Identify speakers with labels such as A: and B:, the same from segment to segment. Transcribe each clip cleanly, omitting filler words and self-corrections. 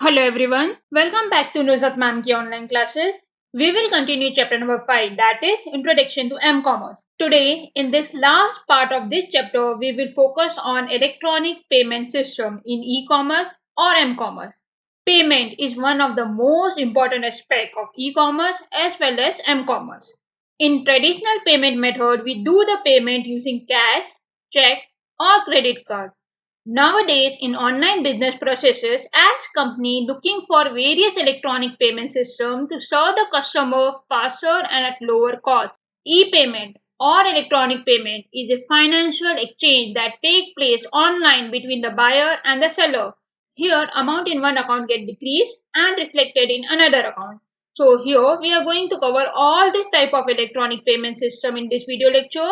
A: Hello everyone, welcome back to Nuzhat Ma'am ki online classes. We will continue chapter number 5, that is Introduction to M-Commerce. Today, in this last part of this chapter, we will focus on electronic payment system in e-commerce or M-Commerce. Payment is one of the most important aspects of e-commerce as well as M-Commerce. In traditional payment method, we do the payment using cash, check or credit card. Nowadays, in online business processes, as company looking for various electronic payment systems to serve the customer faster and at lower cost. E-payment or electronic payment is a financial exchange that take place online between the buyer and the seller. Here, amount in one account get decreased and reflected in another account. So here we are going to cover all this type of electronic payment system in this video lecture.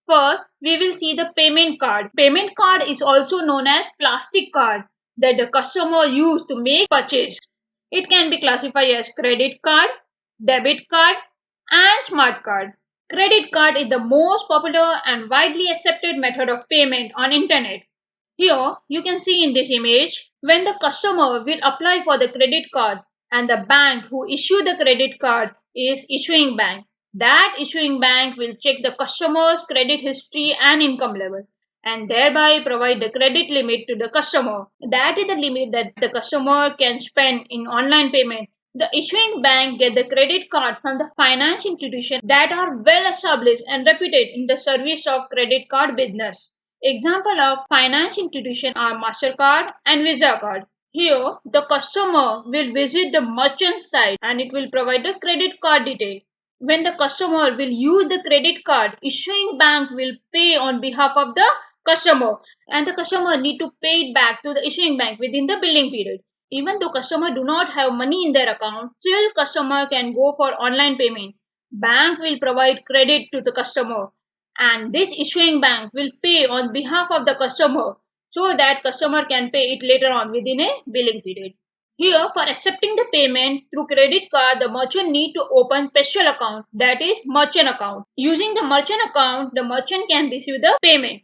A: First, we will see the payment card. Payment card is also known as plastic card that the customer use to make purchase. It can be classified as credit card, debit card, and smart card. Credit card is the most popular and widely accepted method of payment on internet. Here you can see in this image when the customer will apply for the credit card and the bank who issue the credit card is issuing bank. That issuing bank will check the customer's credit history and income level and thereby provide the credit limit to the customer. That is the limit that the customer can spend in online payment. The issuing bank get the credit card from the finance institution that are well established and reputed in the service of credit card business. Example of finance institution are MasterCard and Visa card. Here, the customer will visit the merchant site and it will provide the credit card detail. When the customer will use the credit card, issuing bank will pay on behalf of the customer and the customer need to pay it back to the issuing bank within the billing period. Even though customer do not have money in their account, still customer can go for online payment. Bank will provide credit to the customer and this issuing bank will pay on behalf of the customer so that customer can pay it later on within a billing period. Here, for accepting the payment through credit card, the merchant need to open special account, that is merchant account. Using the merchant account, the merchant can receive the payment.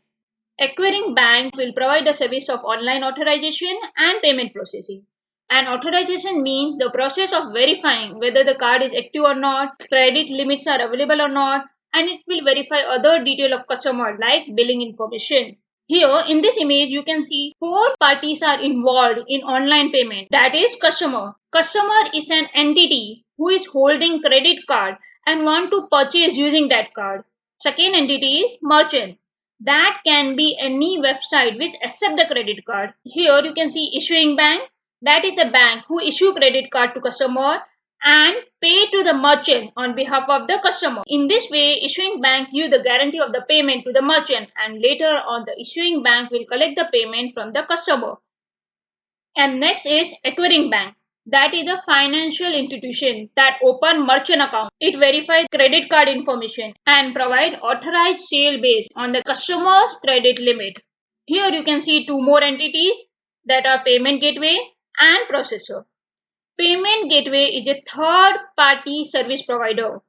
A: Acquiring bank will provide the service of online authorization and payment processing. And authorization means the process of verifying whether the card is active or not, credit limits are available or not, and it will verify other detail of customer like billing information. Here in this image you can see four parties are involved in online payment. That is customer. Customer is an entity who is holding credit card and want to purchase using that card. Second entity is merchant. That can be any website which accept the credit card. Here you can see issuing bank. That is the bank who issue credit card to customer and pay to the merchant on behalf of the customer. In this way, issuing bank give the guarantee of the payment to the merchant and later on the issuing bank will collect the payment from the customer. And next is acquiring bank. That is a financial institution that open merchant account. It verifies credit card information and provide authorized sale based on the customer's credit limit. Here you can see two more entities that are payment gateway and processor. Payment gateway is a third party service provider.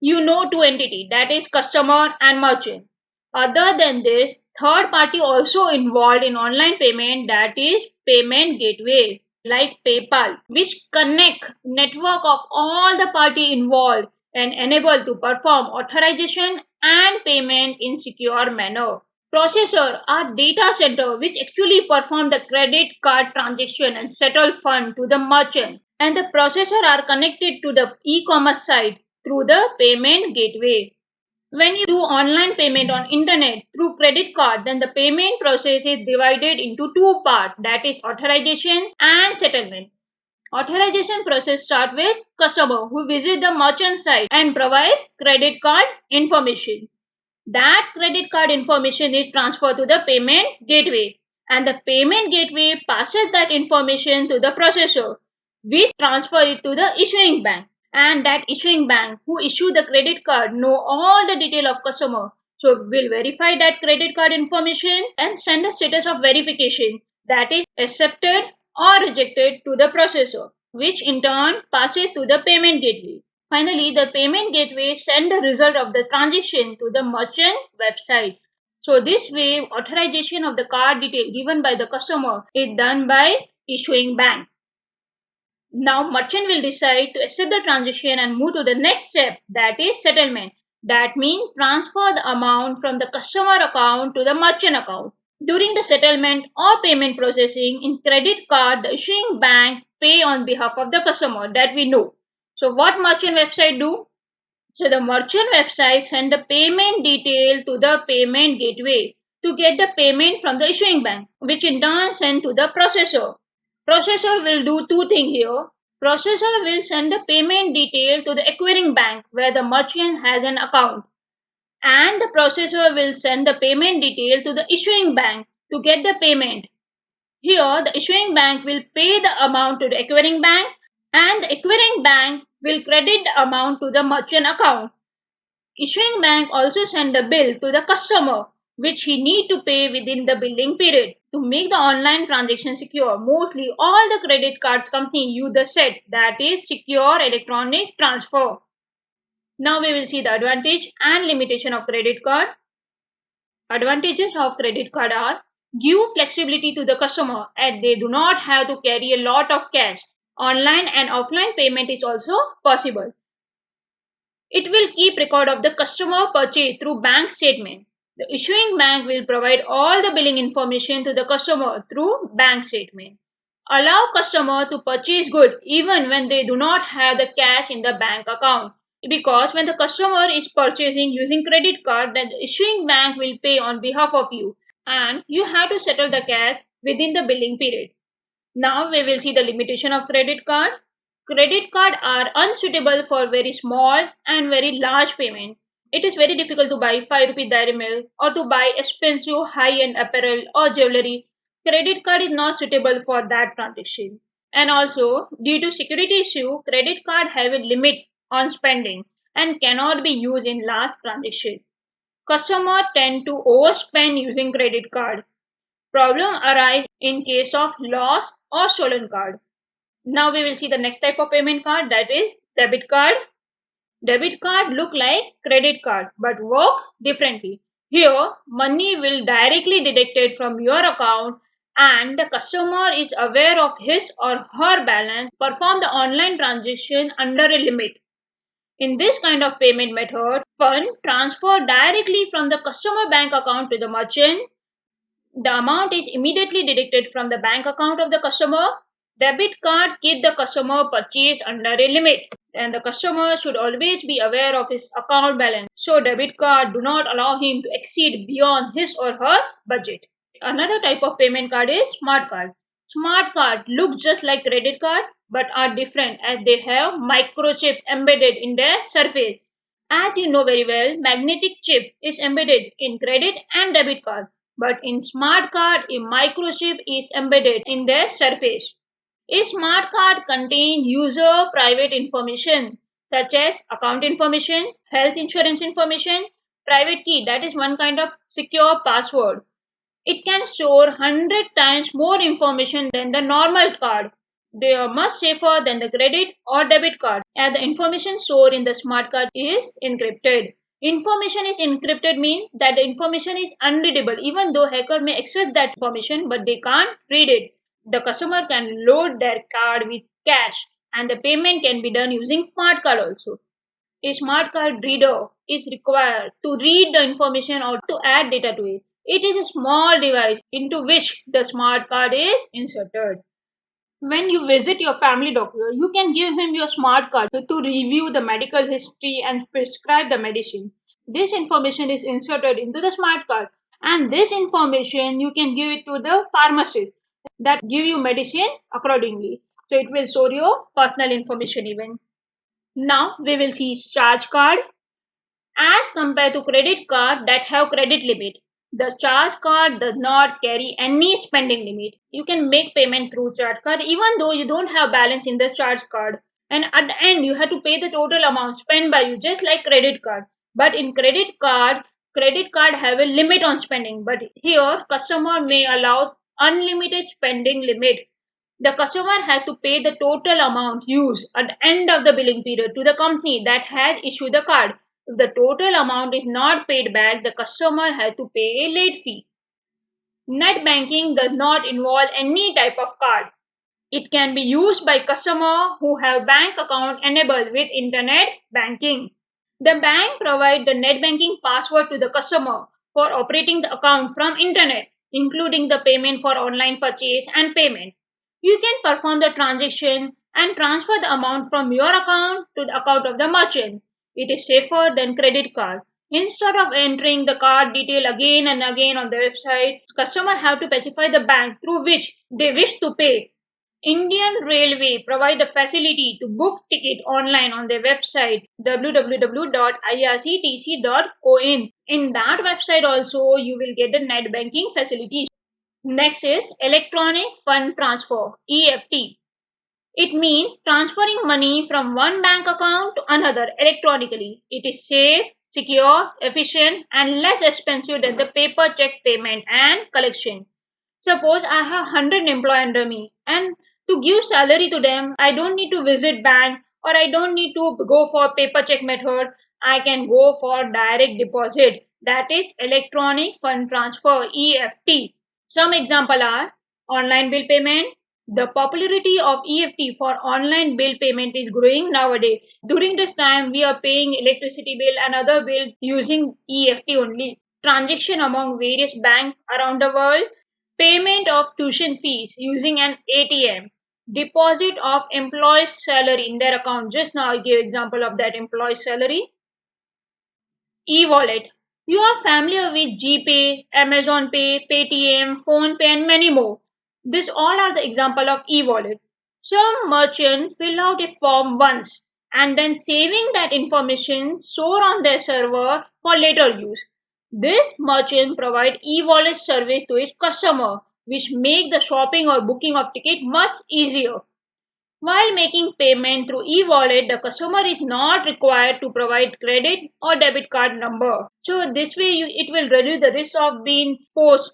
A: You know two entities, that is customer and merchant. Other than this, third party also involved in online payment, that is payment gateway like PayPal, which connect network of all the party involved and enable to perform authorization and payment in secure manner. Processor are data center which actually perform the credit card transaction and settle fund to the merchant. And the processor are connected to the e-commerce site through the payment gateway. When you do online payment on internet through credit card, then the payment process is divided into two parts, that is authorization and settlement. Authorization process start with customer who visit the merchant site and provide credit card information. That credit card information is transferred to the payment gateway and the payment gateway passes that information to the processor which transfer it to the issuing bank and that issuing bank who issue the credit card know all the detail of customer, so will verify that credit card information and send a status of verification, that is accepted or rejected, to the processor which in turn passes to the payment gateway. Finally, the payment gateway send the result of the transaction to the merchant website. So this way, authorization of the card detail given by the customer is done by issuing bank. Now merchant will decide to accept the transaction and move to the next step, that is settlement. That means transfer the amount from the customer account to the merchant account. During the settlement or payment processing in credit card, the issuing bank pay on behalf of the customer, that we know. So what merchant website do? So the merchant website send the payment detail to the payment gateway to get the payment from the issuing bank, which in turn send to the processor. Processor will do two things here. Processor will send the payment detail to the acquiring bank where the merchant has an account, and the processor will send the payment detail to the issuing bank to get the payment. Here, the issuing bank will pay the amount to the acquiring bank, and the acquiring bank will credit the amount to the merchant account. Issuing bank also send a bill to the customer, which he need to pay within the billing period. To make the online transaction secure, mostly all the credit cards company use the set, that is secure electronic transfer. Now we will see the advantage and limitation of credit card. Advantages of credit card are: give flexibility to the customer as they do not have to carry a lot of cash. Online and offline payment is also possible. It will keep record of the customer purchase through bank statement. The issuing bank will provide all the billing information to the customer through bank statement. Allow customer to purchase good even when they do not have the cash in the bank account. Because when the customer is purchasing using credit card, then the issuing bank will pay on behalf of you and you have to settle the cash within the billing period. Now we will see the limitation of credit card. Credit cards are unsuitable for very small and very large payment. It is very difficult to buy 5 rupee dairy milk or to buy expensive high-end apparel or jewelry. Credit card is not suitable for that transaction. And also, due to security issue, credit card have a limit on spending and cannot be used in large transaction. Customers tend to overspend using credit card. Problem arise in case of lost or stolen card. Now we will see the next type of payment card, that is debit card. Debit card look like credit card but work differently. Here money will directly deducted from your account and the customer is aware of his or her balance, perform the online transaction under a limit. In this kind of payment method, fund transfer directly from the customer bank account to the merchant. The amount is immediately deducted from the bank account of the customer. Debit card keep the customer purchase under a limit and the customer should always be aware of his account balance. So debit card do not allow him to exceed beyond his or her budget. Another type of payment card is smart card. Smart card look just like credit card but are different as they have microchip embedded in their surface. As you know very well, magnetic chip is embedded in credit and debit card, but in smart card, a microchip is embedded in their surface. A smart card contains user private information such as account information, health insurance information, private key, that is one kind of secure password. It can store 100 times more information than the normal card. They are much safer than the credit or debit card as the information stored in the smart card is encrypted. Information is encrypted means that the information is unreadable even though hacker may access that information but they can't read it. The customer can load their card with cash and the payment can be done using smart card also. A smart card reader is required to read the information or to add data to it. It is a small device into which the smart card is inserted. When you visit your family doctor, you can give him your smart card to review the medical history and prescribe the medicine. This information is inserted into the smart card and this information you can give it to the pharmacist that give you medicine accordingly. So it will store your personal information even. Now we will see charge card. As compared to credit card that have credit limit, the charge card does not carry any spending limit. You can make payment through charge card even though you don't have balance in the charge card. And at the end, you have to pay the total amount spent by you just like credit card. But in credit card have a limit on spending. But here, customer may allow unlimited spending limit. The customer has to pay the total amount used at the end of the billing period to the company that has issued the card. If the total amount is not paid back, the customer has to pay a late fee. Net banking does not involve any type of card. It can be used by customers who have bank account enabled with internet banking. The bank provides the net banking password to the customer for operating the account from internet, including the payment for online purchase and payment. You can perform the transaction and transfer the amount from your account to the account of the merchant. It is safer than credit card. Instead of entering the card detail again and again on the website, customers have to specify the bank through which they wish to pay. Indian Railway provide the facility to book ticket online on their website www.irctc.in. In that website also you will get the net banking facilities. Next is electronic fund transfer EFT. It means transferring money from one bank account to another electronically. It is safe, secure, efficient, and less expensive than the paper check payment and collection. Suppose I have 100 employees under me and to give salary to them, I don't need to visit bank or I don't need to go for paper check method. I can go for direct deposit. That is electronic fund transfer EFT. Some example are online bill payment. The popularity of EFT for online bill payment is growing nowadays. During this time, we are paying electricity bill and other bills using EFT only. Transaction among various banks around the world, payment of tuition fees using an ATM, deposit of employees' salary in their account. Just now I gave example of that employee salary. E-wallet. You are familiar with GPay, Amazon Pay, Paytm, PhonePe and many more. These all are the example of e-wallet. Some merchants fill out a form once and then saving that information store on their server for later use. This merchant provide e-wallet service to its customer, which make the shopping or booking of ticket much easier. While making payment through e-wallet, the customer is not required to provide credit or debit card number. So this way it will reduce the risk of being posed.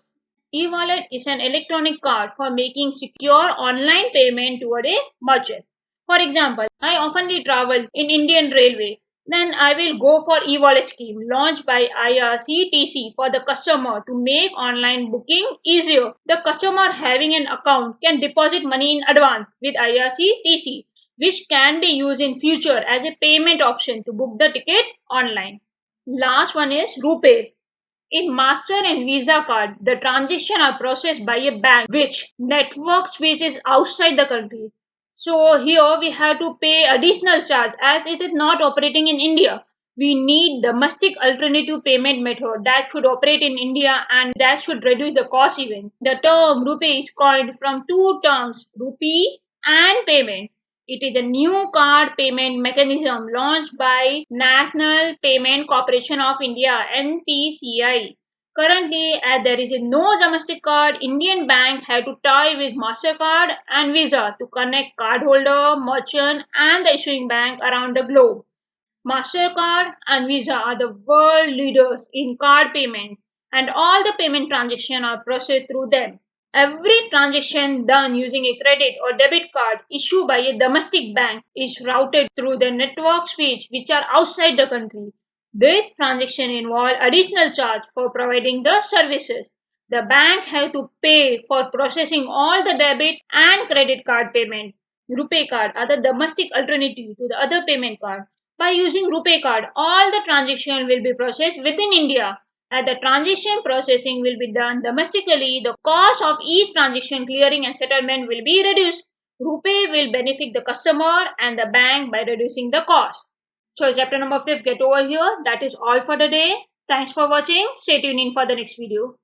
A: E-wallet is an electronic card for making secure online payment toward a merchant. For example, I oftenly travel in Indian Railway. Then I will go for e-wallet scheme launched by IRCTC for the customer to make online booking easier. The customer having an account can deposit money in advance with IRCTC, which can be used in future as a payment option to book the ticket online. Last one is RuPay. In Master and Visa card, the transactions are processed by a bank which network switches outside the country. So here we have to pay additional charge as it is not operating in India. We need domestic alternative payment method that should operate in India and that should reduce the cost even. The term rupee is coined from two terms, rupee and payment. It is a new card payment mechanism launched by National Payment Corporation of India NPCI. Currently, as there is no domestic card, Indian bank have to tie with MasterCard and Visa to connect cardholder, merchant, and the issuing bank around the globe. MasterCard and Visa are the world leaders in card payment, and all the payment transactions are processed through them. Every transaction done using a credit or debit card issued by a domestic bank is routed through the network switch which are outside the country. This transaction involve additional charge for providing the services. The bank have to pay for processing all the debit and credit card payment. RuPay card are the domestic alternative to the other payment card. By using RuPay card, all the transaction will be processed within India. As the transaction processing will be done domestically, the cost of each transaction clearing and settlement will be reduced. RuPay will benefit the customer and the bank by reducing the cost. So chapter number 5 get over here. That is all for the day. Thanks for watching. Stay tuned in for the next video.